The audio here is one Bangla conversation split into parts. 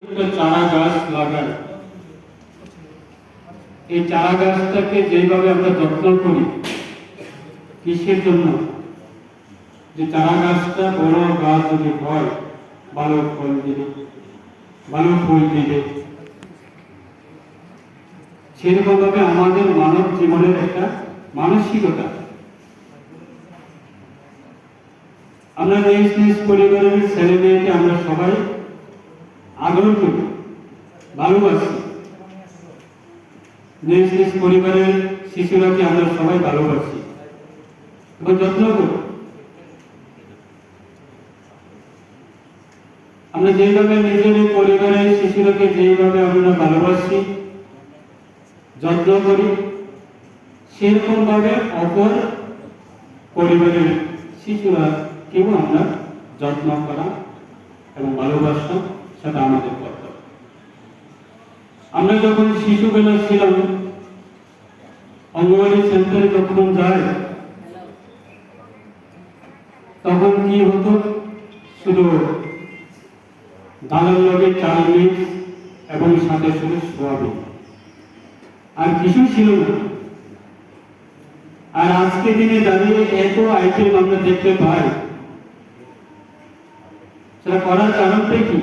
একটা চারা গাছ লাগাই, এই চারা গাছটাকে যেভাবে আমরা যত্ন করি, কিসের জন্য? যে চারা গাছটা বড় গাছ যদি হয়, ভালো ফল দিবে, ভালো ফুল দিবে। সেরকম ভাবে আমাদের মানব জীবনের একটা মানসিকতা, আমরা নিজ নিজ পরিবারের ছেলে মেয়েকে আমরা সবাই আদর করি, ভালোবাসি। নিজ নিজ পরিবারের শিশুরাকে আমরা সবাই ভালোবাসি এবং যত্ন করি। আমরা যেভাবে নিজের পরিবারের শিশুরাকে যেভাবে আমরা ভালোবাসি, যত্ন করি, সেরকম ভাবে অপর পরিবারের শিশুরা কেউ আমরা যত্ন করা এবং ভালোবাসা, সেটা আমাদের কর্তব্য। আমরা যখন শিশুবেলা ছিলাম, অঙ্গনওয়াড়ি সেন্টারে যখন যাই, তখন কি হতো? শুধু ডালের লগে চাল মিক্স এবং সাথে শুধু সোয়াবিন, আর কিছু ছিল না। আর আজকে দিনে দাঁড়িয়ে এত আইটেম আমরা দেখতে পাই, সেটা করার কারণটা কি?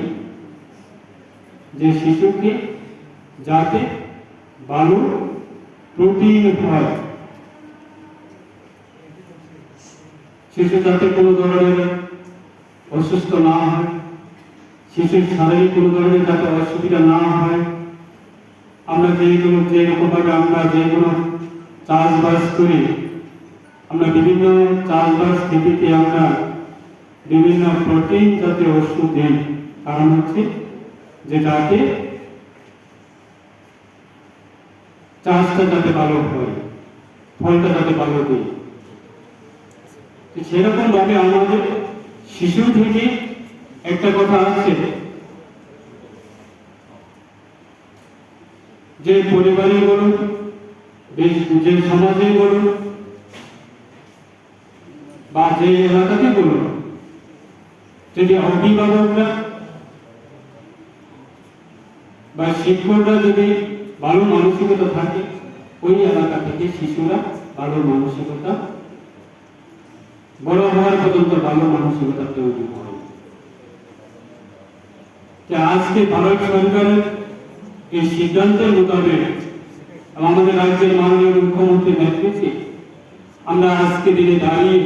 যে শিশুকে যাতে ভালো প্রোটিন হয়, শিশু যাতে কোনো ধরনের অসুস্থ না হয়, শিশুর শারীরিক কোনো ধরনের যাতে অসুবিধা না হয়। আমরা যেরকম ভাবে আমরা যে কোনো চাষবাস করি, আমরা বিভিন্ন চাষবাস খেতে আমরা বিভিন্ন প্রোটিন জাতীয় ওষুধ দিই। কারণ হচ্ছে যে যাতে চাষটা যাতে ভালো হয়, ফলটা যাতে ভালো দিই। সেরকম ভাবে আমাদের শিশু থেকে একটা কথা আছে যে পরিবারে বলুন, যে সমাজে বলুন, বা যে এলাকাতে বলুন, যদি অভিভাবকরা বা শিক্ষকরা যদি ভালো মানসিকতা থাকে, ওই এলাকা থেকে শিশুরা ভালো মানসিকতা, বড় হওয়ার পর্যন্ত ভালো মানসিকতা তৈরি হয়। আজকে ভারত সরকারের এই সিদ্ধান্তের মোতাবেক আমাদের রাজ্যের মাননীয় মুখ্যমন্ত্রীর নেতৃত্বে আমরা আজকে দিনে দাঁড়িয়ে